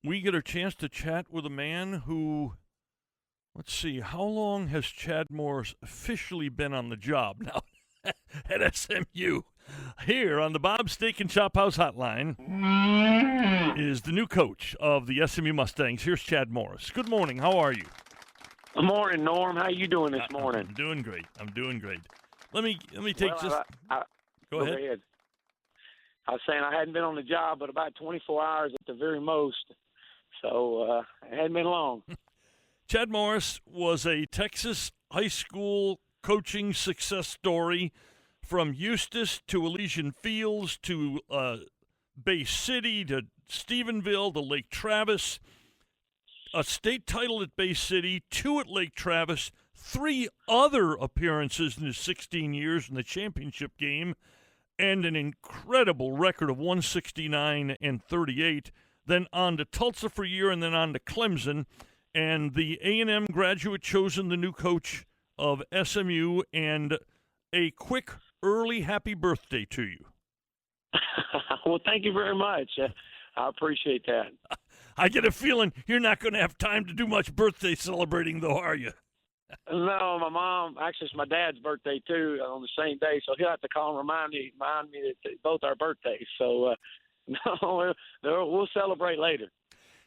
we get a chance to chat with a man who, let's see, how long has Chad Morris officially been on the job now at SMU? Here on the Bob Steak and Chop House Hotline is the new coach of the SMU Mustangs. Here's Chad Morris. Good morning. How are you? Good morning, Norm. How you doing this morning? I'm doing great. Let me take Go ahead. I was saying I hadn't been on the job but about 24 hours at the very most, so it hadn't been long. Chad Morris was a Texas high school coaching success story from Eustis to Elysian Fields to Bay City to Stephenville to Lake Travis. A state title at Bay City, 2 at Lake Travis, 3 other appearances in his 16 years in the championship game, and an incredible record of 169 and 38. Then on to Tulsa for a year, and then on to Clemson. And the A&M graduate chosen the new coach of SMU, and a quick, early happy birthday to you. Well, thank you very much. I appreciate that. I get a feeling you're not going to have time to do much birthday celebrating, though, are you? No, my mom, actually it's my dad's birthday, too, on the same day, so he'll have to call and remind me that both our birthdays. So, no, we'll celebrate later.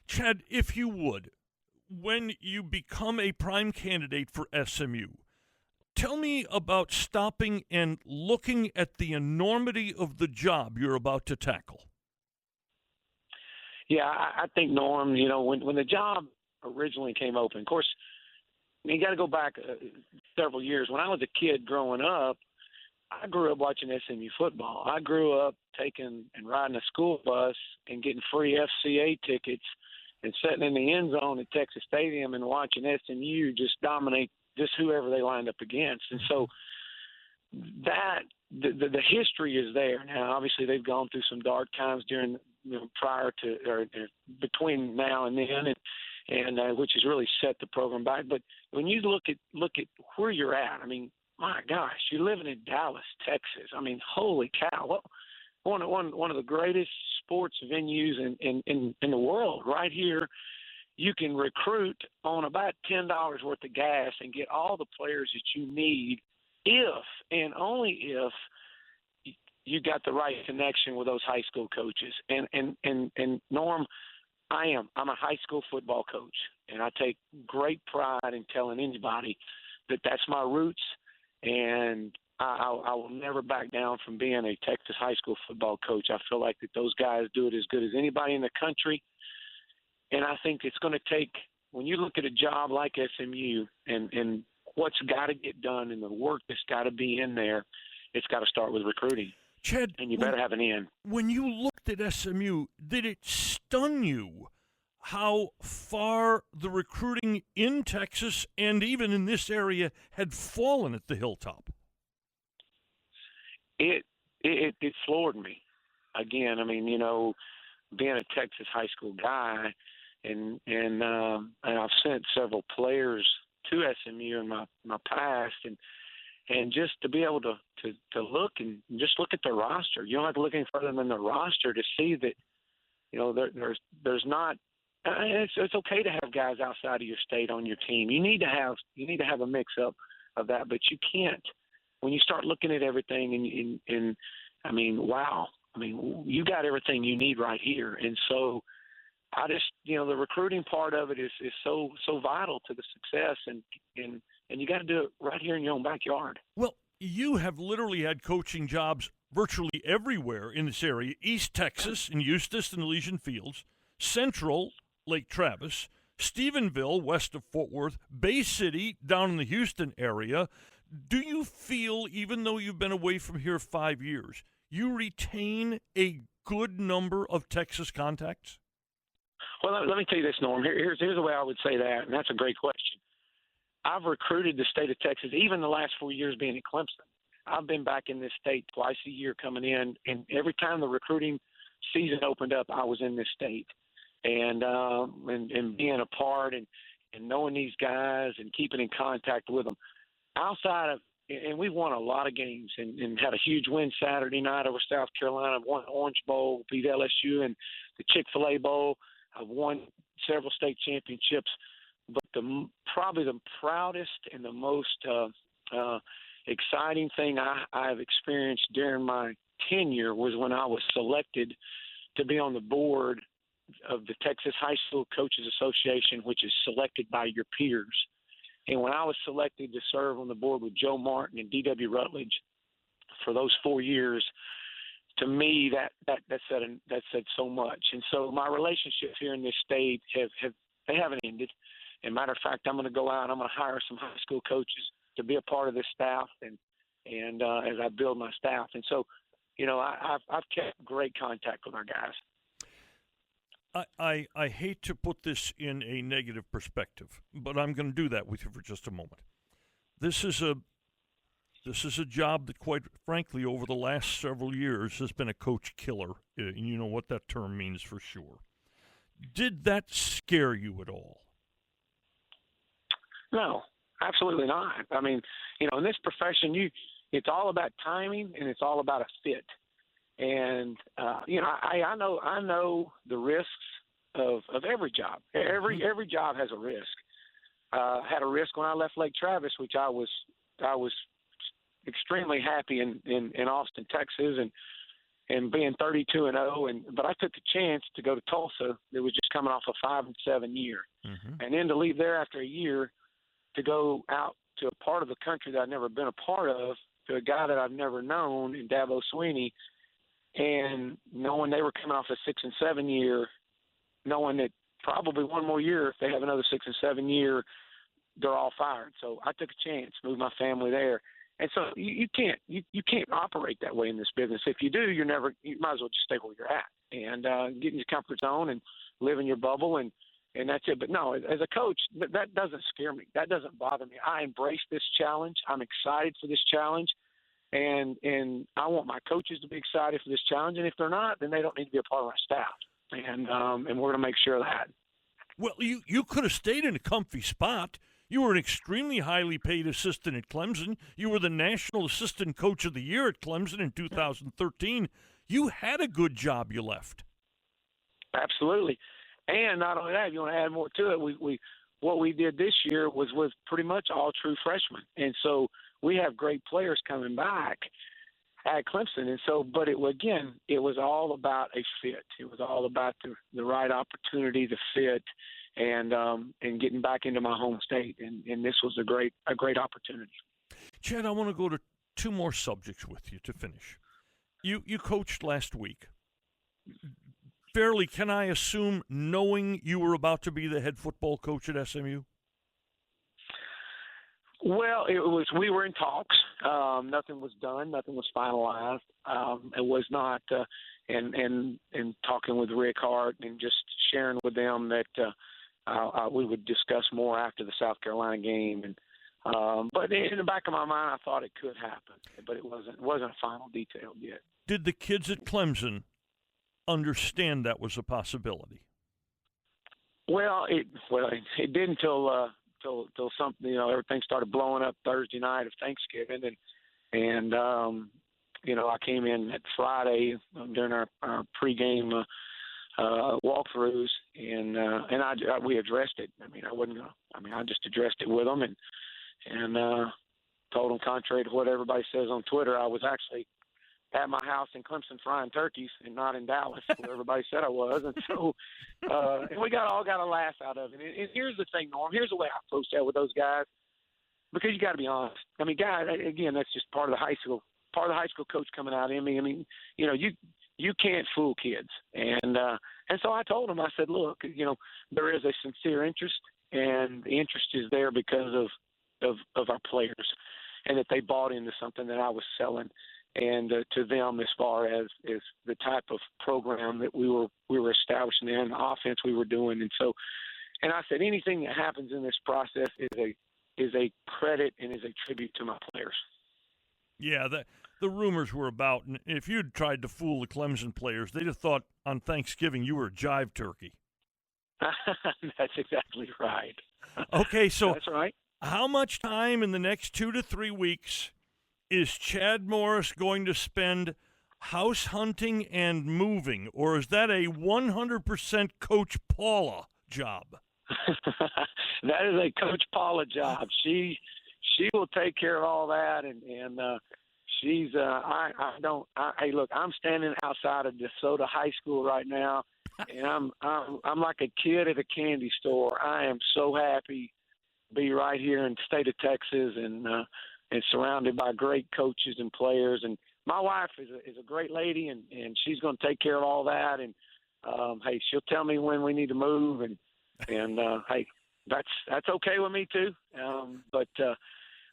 Chad, if you would, when you become a prime candidate for SMU, tell me about stopping and looking at the enormity of the job you're about to tackle. Yeah, I think, Norm, when the job originally came open, of course, you got to go back several years. When I was a kid growing up, I grew up watching SMU football. I grew up taking and riding a school bus and getting free FCA tickets and sitting in the end zone at Texas Stadium and watching SMU just dominate just whoever they lined up against. And so that the history is there. Now, obviously, they've gone through some dark times during prior to or between now and then, and which has really set the program back. But when you look at where you're at, I mean, my gosh, you're living in Dallas, Texas. I mean, holy cow! What one of the greatest sports venues in the world, right here. You can recruit on about $10 worth of gas and get all the players that you need if and only if you got the right connection with those high school coaches. And Norm, I'm a high school football coach, and I take great pride in telling anybody that that's my roots, and I will never back down from being a Texas high school football coach. I feel like that those guys do it as good as anybody in the country. And I think it's going to take, when you look at a job like SMU and what's got to get done and the work that's got to be in there, it's got to start with recruiting. Chad, and you better have an end. When you looked at SMU, did it stun you how far the recruiting in Texas and even in this area had fallen at the Hilltop? It floored me. Again, I mean, being a Texas high school guy, and I've sent several players to SMU in my past, and just to be able to look and just look at the roster. You don't have to look any further than the roster to see that there's not. It's okay to have guys outside of your state on your team. You need to have a mix up of that, but you can't when you start looking at everything and I mean, wow. I mean, you got everything you need right here. And so I just, the recruiting part of it is so vital to the success, and you got to do it right here in your own backyard. Well, you have literally had coaching jobs virtually everywhere in this area. East Texas in Eustis and Elysian Fields, Central, Lake Travis, Stephenville, west of Fort Worth, Bay City, down in the Houston area. Do you feel, even though you've been away from here 5 years, you retain a good number of Texas contacts? Well, let me tell you this, Norm. Here's the way I would say that, and that's a great question. I've recruited the state of Texas, even the last 4 years being at Clemson. I've been back in this state twice a year coming in, and every time the recruiting season opened up, I was in this state. And being a part and knowing these guys and keeping in contact with them. Outside of – and we've won a lot of games and had a huge win Saturday night over South Carolina, won Orange Bowl, beat LSU, and the Chick-fil-A Bowl. I've won several state championships, but probably the proudest and the most exciting thing I've experienced during my tenure was when I was selected to be on the board of the Texas High School Coaches Association, which is selected by your peers. And when I was selected to serve on the board with Joe Martin and D.W. Rutledge for those 4 years, to me that said so much. And so my relationships here in this state haven't ended. As a matter of fact, I'm going to go out and I'm going to hire some high school coaches to be a part of this staff, and as I build my staff. And so, I've kept great contact with our guys. I hate to put this in a negative perspective, but I'm going to do that with you for just a moment. This is a job that, quite frankly, over the last several years has been a coach killer. You know what that term means for sure. Did that scare you at all? No, absolutely not. I mean, in this profession, it's all about timing and it's all about a fit. And I know the risks of every job. Every job has a risk. Had a risk when I left Lake Travis, which I was extremely happy in Austin, Texas, and being 32-0. But I took the chance to go to Tulsa. It was just coming off a 5-7 year, and then to leave there after a year to go out to a part of the country that I'd never been a part of, to a guy that I've never known in Dabo Sweeney. And knowing they were coming off a 6-7 year, knowing that probably one more year, if they have another 6-7 year, they're all fired. So I took a chance, moved my family there. And so you can't operate that way in this business. If you do, you might as well just stay where you're at and get in your comfort zone and live in your bubble, and that's it. But no, as a coach, that doesn't scare me. That doesn't bother me. I embrace this challenge. I'm excited for this challenge. And I want my coaches to be excited for this challenge. And if they're not, then they don't need to be a part of our staff. And we're going to make sure of that. Well, you could have stayed in a comfy spot. You were an extremely highly paid assistant at Clemson. You were the National Assistant Coach of the Year at Clemson in 2013. You had a good job. You left. Absolutely. And not only that, if you want to add more to it, what we did this year was pretty much all true freshmen. And so we have great players coming back at Clemson. And so, but it was all about a fit. It was all about the right opportunity, the fit, and getting back into my home state. And this was a great opportunity. Chad, I want to go to two more subjects with you to finish. You coached last week. Fairly, can I assume, knowing you were about to be the head football coach at SMU? Well, we were in talks. Nothing was done. Nothing was finalized. It was not, and talking with Rick Hart and just sharing with them that we would discuss more after the South Carolina game. And but in the back of my mind, I thought it could happen, but it wasn't a final detail yet. Did the kids at Clemson understand that was a possibility? Well, it didn't until something, everything started blowing up Thursday night of Thanksgiving, and I came in at Friday during our pregame walkthroughs, and we addressed it. I just addressed it with them and told them, contrary to what everybody says on Twitter, I was actually at my house in Clemson frying turkeys and not in Dallas, where everybody said I was. And so and we all got a laugh out of it. And here's the thing, Norm. Here's the way I approach that with those guys, because you got to be honest. I mean, guys, again, that's just part of the high school coach coming out in me. I mean, you can't fool kids. And so I told them, I said, look, there is a sincere interest, and the interest is there because of our players, and that they bought into something that I was selling. And to them, as far as the type of program that we were establishing and the offense we were doing, and I said, anything that happens in this process is a credit and is a tribute to my players. Yeah, the rumors were about, and if you'd tried to fool the Clemson players, they'd have thought on Thanksgiving you were a jive turkey. That's exactly right. Okay, so that's right. How much time in the next 2 to 3 weeks is Chad Morris going to spend house hunting and moving, or is that a 100% Coach Paula job? That is a Coach Paula job. She will take care of all that, and she's hey, look, I'm standing outside of DeSoto High School right now, and I'm like a kid at a candy store. I am so happy to be right here in the state of Texas and surrounded by great coaches and players. And my wife is a great lady, and she's going to take care of all that. And hey, she'll tell me when we need to move, and hey, that's okay with me too. But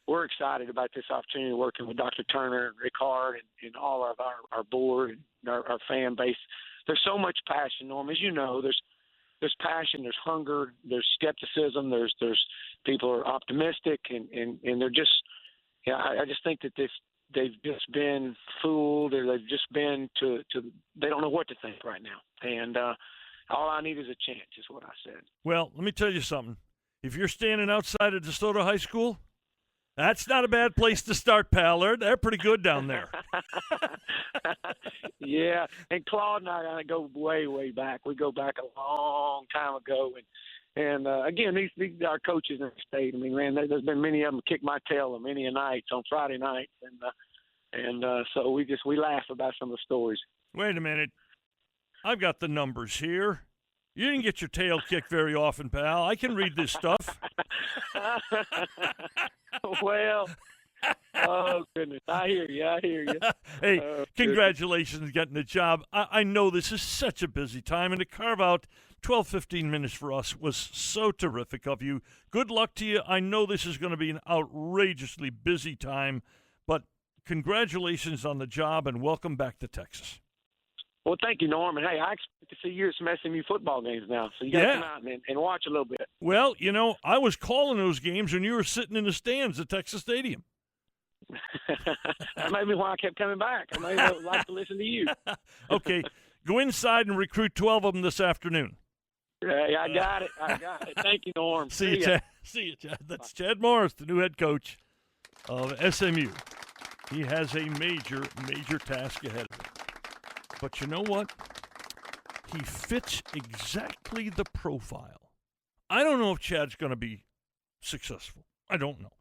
we're excited about this opportunity working with Dr. Turner and Rick Hart and all of our board and our fan base. There's so much passion, Norm. As you know, there's passion, there's hunger, there's skepticism, there's people are optimistic, and they're just, I just think that they've just been fooled, or they've just been they don't know what to think right now. And all I need is a chance, is what I said. Well, let me tell you something. If you're standing outside of DeSoto High School, that's not a bad place to start, pal. They're pretty good down there. Yeah, and Claude and I go way, way back. We go back a long time ago, and again, these are coaches in the state. I mean, man, there's been many of them kick my tail on many a nights on Friday nights, and so we laugh about some of the stories. Wait a minute, I've got the numbers here. You didn't get your tail kicked very often, pal. I can read this stuff. Well, oh, goodness. I hear you. Hey, congratulations on getting the job. I know this is such a busy time, and to carve out 12, 15 minutes for us was so terrific of you. Good luck to you. I know this is going to be an outrageously busy time, but congratulations on the job, and welcome back to Texas. Well, thank you, Norm. And, hey, I expect to see you at some SMU football games now. So you got to come out and watch a little bit. Well, I was calling those games when you were sitting in the stands at Texas Stadium. That may be why I kept coming back. I may like to listen to you. Okay, go inside and recruit 12 of them this afternoon. Yeah, I got it. Thank you, Norm. See you, Chad. That's Chad Morris, the new head coach of SMU. He has a major, major task ahead of him. But you know what? He fits exactly the profile. I don't know if Chad's going to be successful. I don't know.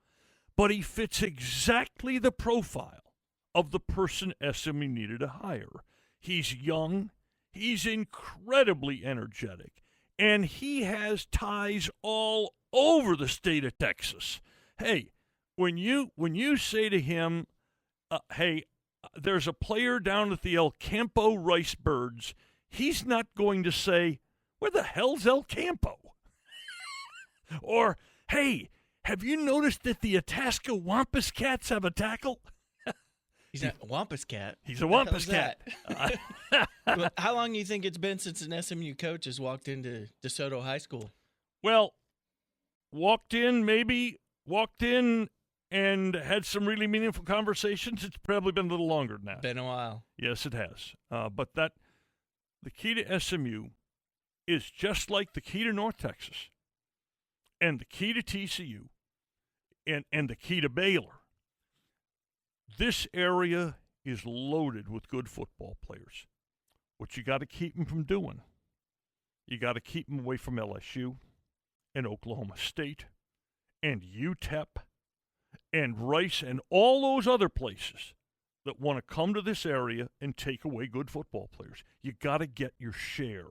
But he fits exactly the profile of the person SMU needed to hire. He's young. He's incredibly energetic. And he has ties all over the state of Texas. Hey, when you say to him, hey, there's a player down at the El Campo Rice Birds, he's not going to say, where the hell's El Campo? Or, hey, have you noticed that the Itasca Wampus Cats have a tackle? He's not a Wampus Cat. He's a Wampus Cat. Well, how long do you think it's been since an SMU coach has walked into DeSoto High School? Well, walked in and had some really meaningful conversations. It's probably been a little longer than that. Been a while. Yes, it has. But the key to SMU is just like the key to North Texas and the key to TCU and the key to Baylor. This area is loaded with good football players. What you got to keep them from doing, you got to keep them away from LSU and Oklahoma State and UTEP and Rice and all those other places that want to come to this area and take away good football players. You got to get your share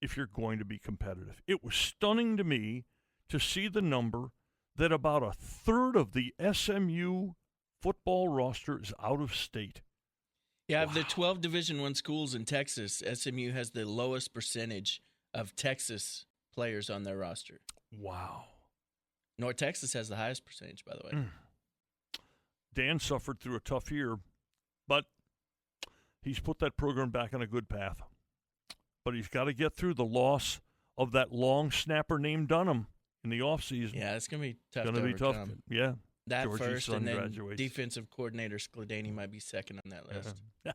if you're going to be competitive. It was stunning to me to see the number that about a third of the SMU football roster is out of state. Yeah, of the 12 Division I schools in Texas, SMU has the lowest percentage of Texas players on their roster. Wow. North Texas has the highest percentage, by the way. Dan suffered through a tough year, but he's put that program back on a good path. But he's got to get through the loss of that long snapper named Dunham in the offseason. Yeah, it's going to be tough to overcome. overcome. Yeah. That Georgie's first, son and then graduates. defensive coordinator Skladany might be second on that list. Yeah.